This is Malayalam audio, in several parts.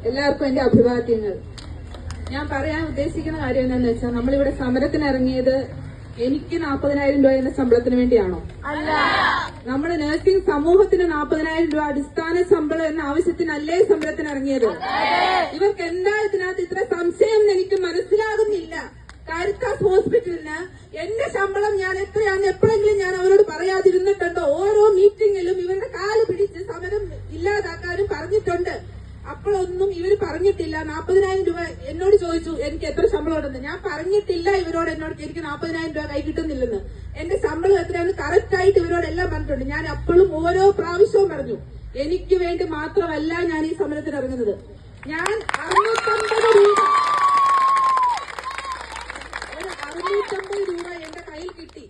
എല്ലാവർക്കും എന്റെ അഭിവാദ്യങ്ങൾ. ഞാൻ പറയാൻ ഉദ്ദേശിക്കുന്ന കാര്യം എന്താണെന്ന് വെച്ചാൽ, നമ്മളിവിടെ സമരത്തിന് ഇറങ്ങിയത് എനിക്ക് 40,000 രൂപ എന്ന ശമ്പളത്തിന് വേണ്ടിയാണോ? അല്ല. നമ്മുടെ നഴ്സിംഗ് സമൂഹത്തിന് 40,000 രൂപ അടിസ്ഥാന ശമ്പളം എന്ന ആവശ്യത്തിനല്ലേ സമരത്തിന് ഇറങ്ങിയത്? ഇവർക്ക് എന്താ ഇതിനകത്ത് ഇത്ര സംശയം എന്ന് എനിക്ക് മനസ്സിലാകുന്നില്ല. കാരിത്താസ് ഹോസ്പിറ്റലിന് എന്റെ ശമ്പളം ഞാൻ എത്രയാണെന്ന് എപ്പോഴെങ്കിലും ഞാൻ അവരോട് പറയാതിരുന്നിട്ടുണ്ടോ? ഓരോ മീറ്റിംഗിലും ഇവരുടെ കാല് പിടിച്ച് സമരം ഇല്ലാതാക്കാനും പറഞ്ഞിട്ടുണ്ട്. അപ്പോഴൊന്നും ഇവര് പറഞ്ഞിട്ടില്ല. 40,000 രൂപ എന്നോട് ചോദിച്ചു എനിക്ക് എത്ര ശമ്പളം ഉണ്ടെന്ന്. ഞാൻ പറഞ്ഞിട്ടില്ല ഇവരോട് എന്നോട് എനിക്ക് 40,000 രൂപ കൈ കിട്ടുന്നില്ലെന്ന്. എന്റെ ശമ്പളം എത്രയാണെന്ന് കറക്റ്റ് ആയിട്ട് ഇവരോട് എല്ലാം പറഞ്ഞിട്ടുണ്ട്. ഞാൻ അപ്പോഴും ഓരോ പ്രാവശ്യവും പറഞ്ഞു, എനിക്ക് വേണ്ടി മാത്രമല്ല ഞാൻ ഈ സമരത്തിന് ഇറങ്ങുന്നത്. ഞാൻ 650 രൂപ എന്റെ കയ്യിൽ കിട്ടി.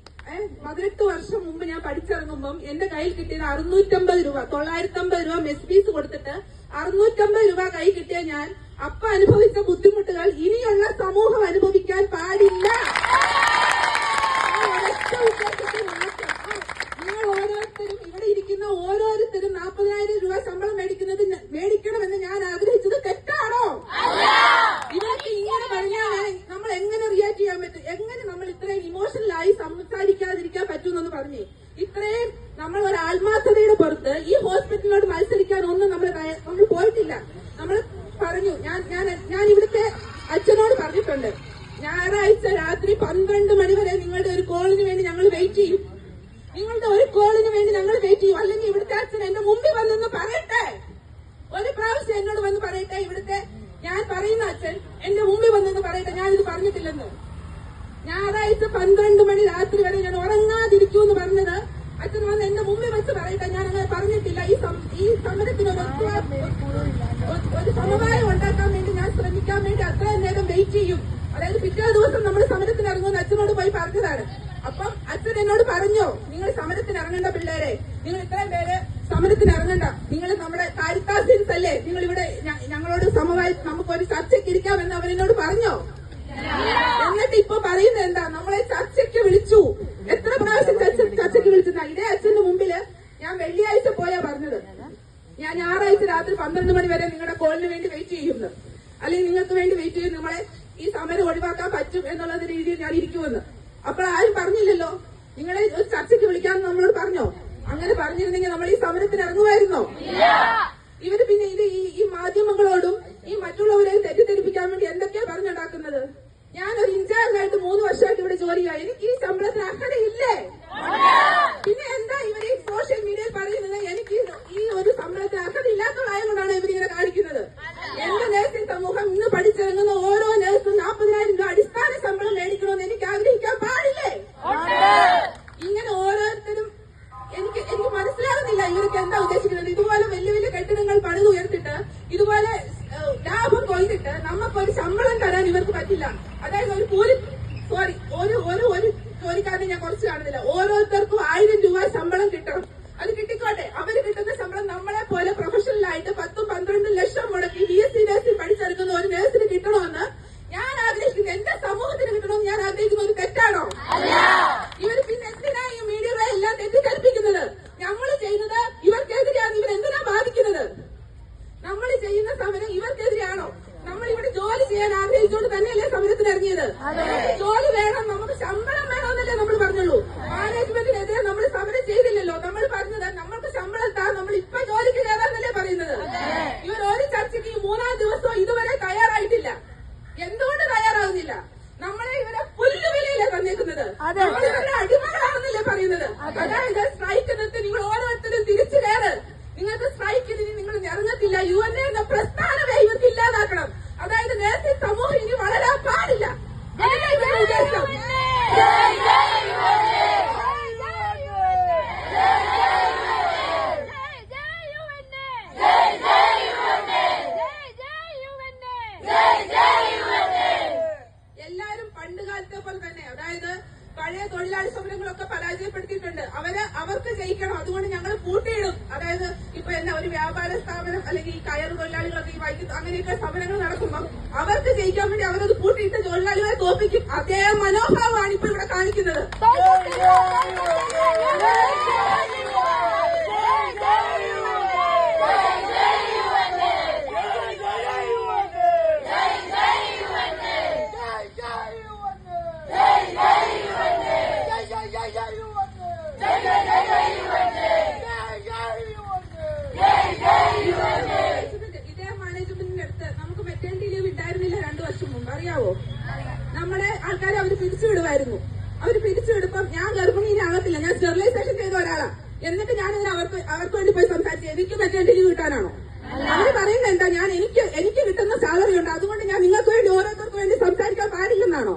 18 വർഷം മുമ്പ് ഞാൻ പഠിച്ചിറങ്ങുമ്പം എന്റെ കയ്യിൽ കിട്ടിയത് 650 രൂപ. 950 രൂപ മെസ് ഫീസ് കൊടുത്തിട്ട് 650 രൂപ കൈ കിട്ടിയ ഞാൻ അപ്പ അനുഭവിച്ച ബുദ്ധിമുട്ടുകൾ ഇനിയുള്ള സമൂഹം അനുഭവിക്കാൻ പാടില്ല. നിങ്ങൾ ഓരോരുത്തരും ഇവിടെ ഇരിക്കുന്ന ഓരോരുത്തരും 40,000 രൂപ ശമ്പളം മേടിക്കണമെന്ന് ഞാൻ ആഗ്രഹിച്ചത് തെറ്റാണോ? ഇവർക്ക് ഇങ്ങനെ പറഞ്ഞാൽ നമ്മൾ എങ്ങനെ റിയാക്ട് ചെയ്യാൻ പറ്റും? എങ്ങനെ നമ്മൾ ഇത്രയും ഇമോഷണലായി സംസാരിക്കാതിരിക്കാൻ പറ്റുമെന്ന് പറഞ്ഞേ. ഇത്രയും നമ്മൾ ഒരു ആത്മാർത്ഥതയുടെ പുറത്ത് ഈ ഹോസ്പിറ്റലിനോട് മത്സരിക്കാൻ ഒന്നും നമ്മൾ പോയിട്ടില്ല. നമ്മൾ പറഞ്ഞു, ഞാൻ ഇവിടുത്തെ അച്ഛനോട് പറഞ്ഞിട്ടുണ്ട്, ഞായറാഴ്ച രാത്രി 12 മണി വരെ നിങ്ങളുടെ ഒരു കോളിന് വേണ്ടി ഞങ്ങൾ വെയിറ്റ് ചെയ്യും. നിങ്ങളുടെ ഒരു കോളിന് വേണ്ടി ഞങ്ങൾ വെയിറ്റ് ചെയ്യും. അല്ലെങ്കിൽ ഇവിടുത്തെ അച്ഛൻ എന്റെ മുമ്പിൽ വന്നെന്ന് പറയട്ടെ. ഒരു പ്രാവശ്യം എന്നോട് വന്ന് പറയട്ടെ, ഇവിടുത്തെ ഞാൻ പറയുന്ന അച്ഛൻ എന്റെ മുമ്പിൽ വന്നെന്ന് പറയട്ടെ, ഞാനിത് പറഞ്ഞിട്ടില്ലെന്ന്. ഞായറാഴ്ച 12 മണി രാത്രി വരെ ഞാൻ ഉറങ്ങാതിരിക്കൂ എന്ന് പറഞ്ഞത് അച്ഛൻ വന്ന് എന്റെ മുമ്പിൽ വെച്ച് പറയട്ടെ, ഞാൻ അങ്ങനെ പറഞ്ഞിട്ടില്ല. ഈ സമരത്തിന് ഒരു സമവായം ഉണ്ടാക്കാൻ വേണ്ടി ഞാൻ ശ്രമിക്കാൻ വേണ്ടി അത്രയും നേരം വെയിറ്റ് ചെയ്യും. അതായത് പിറ്റേ ദിവസം നമ്മൾ സമരത്തിന് ഇറങ്ങുമെന്ന് അച്ഛനോട് പോയി പറഞ്ഞതാണ്. അപ്പം അച്ഛൻ എന്നോട് പറഞ്ഞോ, നിങ്ങൾ സമരത്തിന് ഇറങ്ങേണ്ട പിള്ളേരെ, നിങ്ങൾ ഇത്രയും പേര് സമരത്തിന് ഇറങ്ങണ്ട, നിങ്ങൾ നമ്മുടെ കാരിത്താസിൻസ് അല്ലേ, നിങ്ങൾ ഇവിടെ ഞങ്ങളോട് സമവായം നമുക്കൊരു ചർച്ചയ്ക്ക് ഇരിക്കാമെന്ന് അവരെന്നോട് പറഞ്ഞോ? എന്നിട്ട് ഇപ്പൊ പറയുന്നത് എന്താ? നമ്മളെ ചർച്ചയ്ക്ക് വിളിച്ചു. എത്ര പ്രാവശ്യം ചർച്ചയ്ക്ക് വിളിച്ചെന്നാ? ഇതേ അച്ഛന്റെ മുമ്പില് ഞാൻ വെള്ളിയാഴ്ച പോയാ പറഞ്ഞത്, ഞാൻ ഞായറാഴ്ച രാത്രി 12 മണി വരെ നിങ്ങളുടെ കോളിന് വേണ്ടി വെയിറ്റ് ചെയ്യുന്നു, അല്ലെങ്കിൽ നിങ്ങൾക്ക് വേണ്ടി വെയിറ്റ് ചെയ്യും, നമ്മളെ ഈ സമരം ഒഴിവാക്കാൻ പറ്റും എന്നുള്ള രീതിയിൽ ഞാൻ ഇരിക്കുമെന്ന്. അപ്പോൾ ആരും പറഞ്ഞില്ലല്ലോ. നിങ്ങളെ ഒരു ചർച്ചയ്ക്ക് വിളിക്കാമെന്ന് നമ്മളോട് പറഞ്ഞോ? അങ്ങനെ പറഞ്ഞിരുന്നെങ്കിൽ നമ്മൾ ഈ സമരത്തിന് ഇറങ്ങുമായിരുന്നോ? ഇവര് പിന്നെ ഈ മാധ്യമങ്ങളോടും ഈ മറ്റുള്ളവരെയും തെറ്റിദ്ധരിപ്പിക്കാൻ വേണ്ടി എന്തൊക്കെയാ പറഞ്ഞുണ്ടാക്കുന്നത്? ഞാനൊരു ഇൻചാർജായിട്ട് 3 വർഷമായിട്ട് ഇവിടെ ജോലിയായി. എനിക്ക് ഈ ശമ്പളത്തിന് അർഹതയില്ലേ? പിന്നെ എന്താ ഇവർ ഈ സോഷ്യൽ മീഡിയയിൽ പറയുന്നത് എനിക്ക് ഈ ഒരു ശമ്പളത്തിന് അർഹത ഇല്ലാത്തതായതുകൊണ്ടാണ് ഇവരിങ്ങനെ കാണിക്കുന്നത്? എന്റെ നഴ്സിംഗ് സമൂഹം ഇന്ന് പഠിച്ചിറങ്ങുന്ന ഓരോ നഴ്സും 40,000 രൂപ അടിസ്ഥാന ശമ്പളം മേടിക്കണമെന്ന് എനിക്ക് ആഗ്രഹിക്കാൻ പാടില്ലേ? ഇങ്ങനെ ഓരോരുത്തരും എനിക്ക് മനസ്സിലാകുന്നില്ല ഇവർക്ക് എന്താ ഉദ്ദേശിക്കുന്നത്. ഇതുപോലെ വലിയ വലിയ കെട്ടിടങ്ങൾ പണിതുയർത്തിട്ട് ഇതുപോലെ ലാഭം കൊയ്തിട്ട് നമുക്കൊരു ശമ്പളം തരാൻ ഇവർക്ക് പറ്റില്ല. അതായത് ഒരു ജോലിക്കാരനെ ഞാൻ കുറച്ച് കാണുന്നില്ല. ഓരോരുത്തർക്കും 1000 രൂപ ശമ്പളം കിട്ടണം. അത് കിട്ടിക്കോട്ടെ. അവര് കിട്ടുന്ന ശമ്പളം നമ്മളെ പോലെ പ്രൊഫഷണലായിട്ട് 10-12 ലക്ഷം മുടക്കി BSc നഴ്സിംഗ് പഠിച്ചെടുക്കുന്ന ഒരു നഴ്സിന് കിട്ടണമെന്ന് ഞാൻ ആഗ്രഹിക്കുന്നു. എന്റെ സമൂഹത്തിന് കിട്ടണമെന്ന് ഞാൻ ആഗ്രഹിക്കുന്ന ഒരു തെറ്റാണോ? ഇവർ പിന്നെ എന്തിനാ ഈ മീഡിയകളെ എല്ലാം തെറ്റിദ്ധരിപ്പിക്കുന്നത്? നമ്മൾ ചെയ്യുന്നത് ഇവർക്കെതിരെയാണ്. ഇവരെന്തിനാ ബാധിക്കുന്നത്? നമ്മൾ ചെയ്യുന്ന സമരം ഇവർക്കെതിരെയാണോ? നമ്മൾ ഇവിടെ ജോലി ചെയ്യാൻ ആഗ്രഹിച്ചുകൊണ്ട് തന്നെയല്ലേ സമരത്തിന് ഇറങ്ങിയത്? ജോലി വേണം, നമുക്ക് ശമ്പളം വേണമെന്നല്ലേ നമ്മൾ പറഞ്ഞുള്ളൂ. മാനേജ്മെന്റിനെതിരെ നമ്മൾ സമരം ചെയ്തില്ലല്ലോ. നമ്മൾ പറഞ്ഞത് നമ്മൾക്ക് ശമ്പളം താ, നമ്മൾ ഇപ്പൊ ജോലിക്ക് കയറാന്നല്ലേ പറയുന്നത്. ഇവർ ഒരു ചർച്ചയ്ക്ക് 3-ാം ദിവസവും ഇതുവരെ തയ്യാറായിട്ടില്ല. എന്തുകൊണ്ട് തയ്യാറാവുന്നില്ല? നമ്മളെ ഇവരെ പുല്ലുവിലയിലെ തന്നേക്കുന്നത്. നമ്മൾ ഇവരുടെ അടിമകളാണെന്നല്ലേ പറയുന്നത്. അതായത് സ്ട്രൈക്ക് നിർത്തി നിങ്ങൾ ഓരോരുത്തരും തിരിച്ചു കയറ്. നിങ്ങൾക്ക് സ്ട്രൈക്കിന് നിങ്ങൾ ഇറങ്ങത്തില്ല. UNA എന്ന പ്രസ്ഥാനമേ ഇവർക്ക് ഇല്ലാതാക്കണം. അതായത് നഴ്സിംഗ് സമൂഹം ഇനി വളരാൻ പാടില്ല. ഉദ്ദേശം എല്ലാരും പണ്ടുകാലത്തെ പോലെ തന്നെ, അതായത് പഴയ തൊഴിലാളി സമരങ്ങളൊക്കെ പരാജയപ്പെടുത്തിയിട്ടുണ്ട്. അവർക്ക് ജയിക്കണം. അതുകൊണ്ട് ഞങ്ങൾ കൂട്ടിയിടും. അതായത് ഇപ്പൊ എന്നാ ഒരു വ്യാപാര സ്ഥാപനം അല്ലെങ്കിൽ ഈ കയർ തൊഴിലാളികളൊക്കെ ഈ വൈദ്യുതി അങ്ങനെയൊക്കെ സമരങ്ങൾ നടക്കുമ്പോൾ അവർക്ക് ജയിക്കാൻ വേണ്ടി അവരത് കൂട്ടിയിട്ട് തൊഴിലാളികളെ തോപ്പിക്കും. അതേ മനോഭാവമാണ് ഇപ്പൊ ഇവിടെ കാണിക്കുന്നത്. പിരിച്ചുവിടുമായിരുന്നു. അവര് പിരിച്ചുവിടുമ്പം ഞാൻ ഗർഭിണിയിലാകത്തില്ല, ഞാൻ സ്റ്റെറിലൈസേഷൻ ചെയ്ത ഒരാളാ. എന്നിട്ട് ഞാനിതിന് അവർക്ക് വേണ്ടി പോയി സംസാരിച്ചു. എനിക്ക് മെറ്റേണിറ്റി ലീവ് കിട്ടാനാണോ? അവര് പറയുന്നത് എന്താ, ഞാൻ എനിക്ക് കിട്ടുന്ന സാലറി ഉണ്ട്, അതുകൊണ്ട് ഞാൻ നിങ്ങൾക്ക് വേണ്ടി ഓരോരുത്തർക്ക് വേണ്ടി സംസാരിക്കാൻ പാടില്ലെന്നാണോ?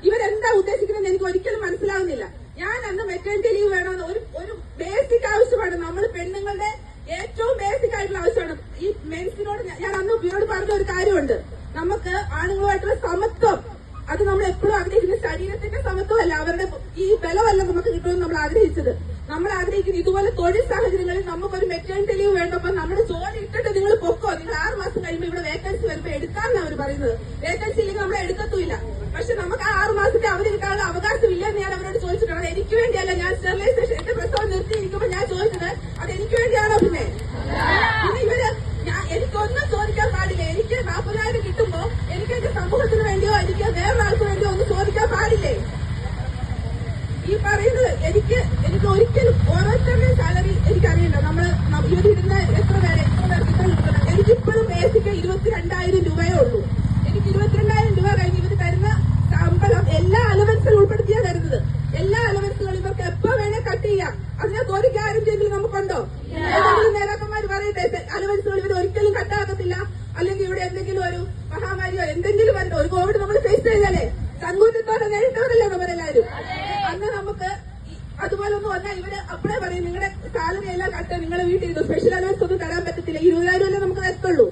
ഇവരെന്താ ഉദ്ദേശിക്കുന്നത് എനിക്ക് ഒരിക്കലും മനസ്സിലാവുന്നില്ല. ഞാൻ അന്ന് മെറ്റേണിറ്റി ലീവ് വേണമെന്ന് ഒരു ബേസിക് ആവശ്യമാണ്, നമ്മൾ പെണ്ണുങ്ങളുടെ ഏറ്റവും ബേസിക് ആയിട്ടുള്ള ആവശ്യമാണ്. ഈ മെൻസിനോട് ഞാൻ അന്ന് ഇവരോട് പറഞ്ഞ ഒരു കാര്യമുണ്ട്, നമുക്ക് ആണുങ്ങളുമായിട്ടുള്ള സമത്വം അത് നമ്മൾ എപ്പോഴും ആഗ്രഹിക്കുന്ന ശരീരത്തിന്റെ സമത്വമല്ല, അവരുടെ ഈ ബലമല്ല നമുക്ക് കിട്ടുമെന്ന് നമ്മൾ ആഗ്രഹിച്ചത്. നമ്മൾ ആഗ്രഹിക്കുന്നത് ഇതുപോലെ തൊഴിൽ സാഹചര്യങ്ങളിൽ നമുക്കൊരു മെറ്റേണിറ്റി ലീവ് വേണ്ടപ്പോൾ നമ്മുടെ ജോലി ഇട്ടിട്ട് നിങ്ങൾ പൊക്കോ, നിങ്ങൾ 6 മാസം കഴിയുമ്പോൾ ഇവിടെ വേക്കൻസി വരുമ്പോൾ എടുക്കാമെന്ന് അവർ പറയുന്നത്. വേക്കൻസി ഇല്ലെങ്കിൽ നമ്മളെ എടുക്കത്തുമില്ല. പക്ഷെ നമുക്ക് ആ 6 മാസത്തെ അവധി കിട്ടാനുള്ള അവകാശം ഇല്ലെന്ന് ഞാൻ അവരോട് ചോദിച്ചിട്ടുണ്ട്. എനിക്ക് വേണ്ടിയല്ല, ഞാൻ സ്റ്റെറിലൈസേഷൻ എന്റെ പ്രസവം നിർത്തിയിരിക്കുമ്പോൾ ഞാൻ ചോദിച്ചത് അത് എനിക്ക് വേണ്ടിയാണോ? പിന്നെ ഇവര് എനിക്കൊന്നും ചോദിക്കാൻ പാടില്ല. എനിക്ക് 40,000 കിട്ടുമ്പോ എനിക്ക് എന്റെ സമൂഹത്തിന് വേണ്ടിയോ എനിക്ക് വേറൊരാൾക്ക് വേണ്ടിയോ ഒന്നും ചോദിക്കാൻ പാടില്ലേ? ഈ പറയുന്നത് എനിക്ക് ഒരിക്കലും ഓരോരുത്തരുടെ സാലറി എനിക്കറിയണ്ട. ഇവരിടുന്ന എത്ര പേർക്ക് ഇത്ര കിട്ടുന്നത്? എനിക്കിപ്പോഴും ബേസിക് 22,000 രൂപയേ ഉള്ളൂ. എനിക്ക് 22,000 രൂപ കഴിഞ്ഞ് ഇവർ തരുന്ന ശമ്പളം എല്ലാ അലവൻസും ഉൾപ്പെടുത്തിയാ തരുന്നത്. എല്ലാ അലവൻസുകളും ഇവർക്ക് എപ്പോ വേണേ കട്ട് ചെയ്യാം. അതിനകത്ത് ഒരു ഗ്യാരന്റിയെങ്കിലും നമുക്കുണ്ടോ? നേതാക്കന്മാര് പറയട്ടെ, അലവൻസുകൾ ഇവർ ഒരിക്കലും കട്ടാക്കത്തില്ല. അല്ലെങ്കിൽ ഇവിടെ എന്തെങ്കിലും ഒരു മഹാമാരിയോ എന്തെങ്കിലും വരണ്ടോ? ഒരു കോവിഡ് നമ്മൾ ഫേസ് ചെയ്താലേ സങ്കൂറ്റത്തോടെ നേരിട്ടവരല്ലേ നമ്മളെല്ലാവരും. അന്ന് നമുക്ക് അതുപോലെ ഒന്ന് വന്നാൽ ഇവര് അപ്പഴേ പറയും നിങ്ങളുടെ സാലറി എല്ലാം കട്ട്, നിങ്ങളുടെ വീട്ടിൽ ഇത് സ്പെഷ്യൽ അലവൻസ് ഒന്നും തരാൻ പറ്റത്തില്ല, 20,000 അല്ലേ നമുക്ക് എത്തുള്ളൂ.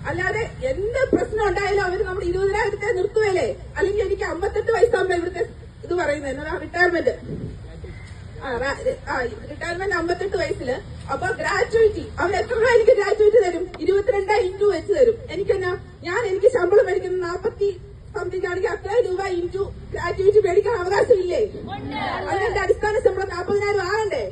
അല്ലാതെ എന്ത് പ്രശ്നം ഉണ്ടായാലും അവര് നമ്മൾ 20,000 നിർത്തുവല്ലേ? അല്ലെങ്കിൽ എനിക്ക് 58 വയസ്സാകുമ്പോ ഇവിടുത്തെ ഇത് പറയുന്നത് എന്നതാ റിട്ടയർമെന്റ് 58 വയസ്സില്. അപ്പൊ ഗ്രാറ്റുവിറ്റി അവർ എത്ര രൂപ എനിക്ക് ഗ്രാറ്റുവിറ്റി തരും? 22 ഇൻറ്റു വെച്ച് തരും. എനിക്ക് ശമ്പളം മേടിക്കുന്ന 40 സംതിങ് ആണെങ്കിൽ അത്രയും രൂപ ഇൻറ്റു ഗ്രാറ്റുവിറ്റി മേടിക്കാൻ അവകാശമില്ലേ? അതിന്റെ അടിസ്ഥാന ശമ്പളം 40,000 ആകണ്ടേ?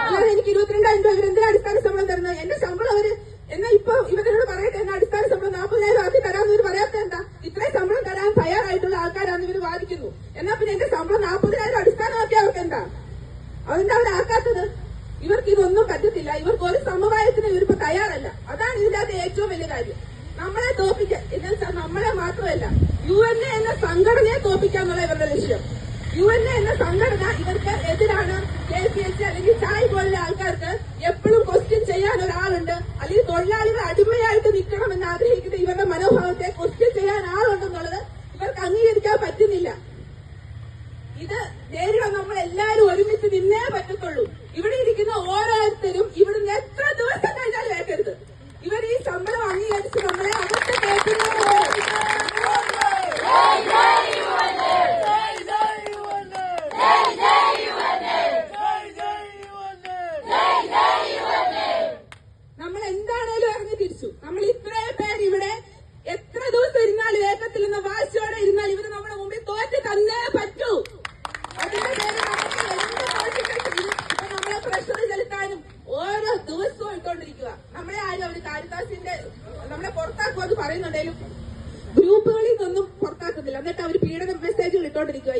അല്ലാതെ എനിക്ക് 22,000 രൂപ ഇവരെന്തിനാ അടിസ്ഥാന ശമ്പളം തരുന്നത്? എന്റെ ശമ്പളം അവര് എന്നാ ഇപ്പൊ ഇവരോട് പറയട്ടെ, എന്നെ അടിസ്ഥാന ശമ്പളം 40,000 ആക്കി തരാമെന്ന് ഇവർ പറയാത്ത എന്താ? ഇത്രയും ശമ്പളം തരാൻ തയ്യാറായിട്ടുള്ള ആൾക്കാരാണെന്ന് ഇവർ വാദിക്കുന്നു. എന്നാ പിന്നെ എന്റെ ശമ്പളം 40,000 അടിസ്ഥാനമാക്കി അവർക്ക് എന്താ? അതെന്താ അവരാക്കാത്തത്? ഇവർക്ക് ഇതൊന്നും പറ്റത്തില്ല. ഇവർക്ക് ഒരു സമവായത്തിന് ഇവരിപ്പോ തയ്യാറല്ല. അതാണ് ഇതിന്റെ അകത്ത് ഏറ്റവും വലിയ കാര്യം. നമ്മളെ തോപ്പിക്കാൻ എന്ന് വെച്ചാൽ നമ്മളെ മാത്രമല്ല UN എന്ന സംഘടനയെ തോപ്പിക്കാന്നുള്ള ഇവരുടെ ലക്ഷ്യം. UN എന്ന സംഘടന ഇവർക്ക് എതിരാണ്. KCH അല്ലെങ്കിൽ ചായ് പോലുള്ള ആൾക്കാർക്ക് എപ്പോഴും ക്വസ്റ്റ്യൻ ചെയ്യാൻ ഒരാളുണ്ട്, അല്ലെങ്കിൽ തൊഴിലാളികൾ അടിമയായിട്ട് നിൽക്കണമെന്ന് ആഗ്രഹിക്കുന്ന ഇവരുടെ മനോഭാവത്തെ ക്വസ്റ്റ്യൻ ചെയ്യാൻ ആളുണ്ടെന്നുള്ളത് ഇവർക്ക് അംഗീകരിക്കാൻ പറ്റുന്നില്ല. ഇത് നേരിടാൻ നമ്മൾ എല്ലാവരും ഒരുമിച്ച് നിന്നേ പറ്റത്തുള്ളൂ. ഇവിടെ ഇരിക്കുന്ന ഓരോരുത്തരും ഇവിടുന്ന് എത്ര ദിവസം കഴിഞ്ഞാലും ഏക്കരുത്. ഇവർ ഈ ശമ്പളം അംഗീകരിച്ച് നമ്മളെ അകത്ത് കേൾക്കുന്നവരുണ്ട്. നമ്മൾ എന്താണേലും ഇറങ്ങി തിരിച്ചു. നമ്മൾ ഇത്രയും പേര് ഇവിടെ എത്ര ദിവസം ഇരുന്നാലും ഏക്കത്തിൽ നിന്ന് വാശിയോടെ ഇരുന്നാൽ ഇവര് നമ്മുടെ മുമ്പിൽ തോറ്റ് തന്നേ പറ്റൂ. അതിന്റെ പേര് നമുക്ക് ഇപ്പൊ നമ്മളെ പ്രഷർ ചെലുത്താനും ഓരോ ദിവസവും ഇട്ടുകൊണ്ടിരിക്കുക. നമ്മളെ ആരും അവര് കാരിത്താസിന്റെ നമ്മളെ പുറത്താക്കുമെന്ന് പറയുന്നുണ്ടെങ്കിലും ഗ്രൂപ്പുകളിൽ നിന്നൊന്നും പുറത്താക്കുന്നില്ല. എന്നിട്ട് അവര് പീഡന മെസ്സേജുകൾ ഇട്ടോണ്ടിരിക്കുക.